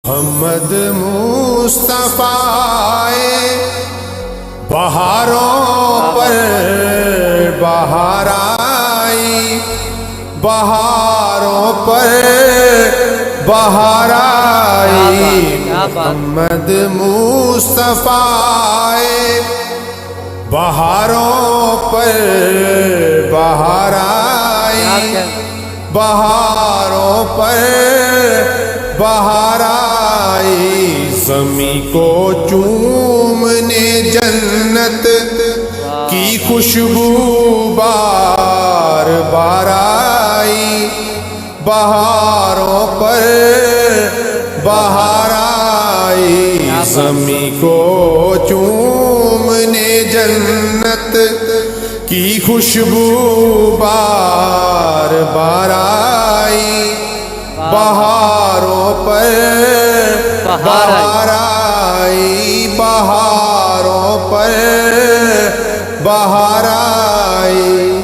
محمد مصطفیٰ بہاروں پر بہار آئی، بہاروں پر بہار آئی۔ محمد مصطفیٰ بہاروں پر بہار آئی، بہاروں پر بہار آئی۔ زمیں کو چومنے جنت کی خوشبو بار بار آئی، بہاروں پر بہار آئی۔ زمیں کو چومنے جنت کی خوشبو بار بار آئی، بہاروں پر بہار آئی، بہاروں پر بہار آئی۔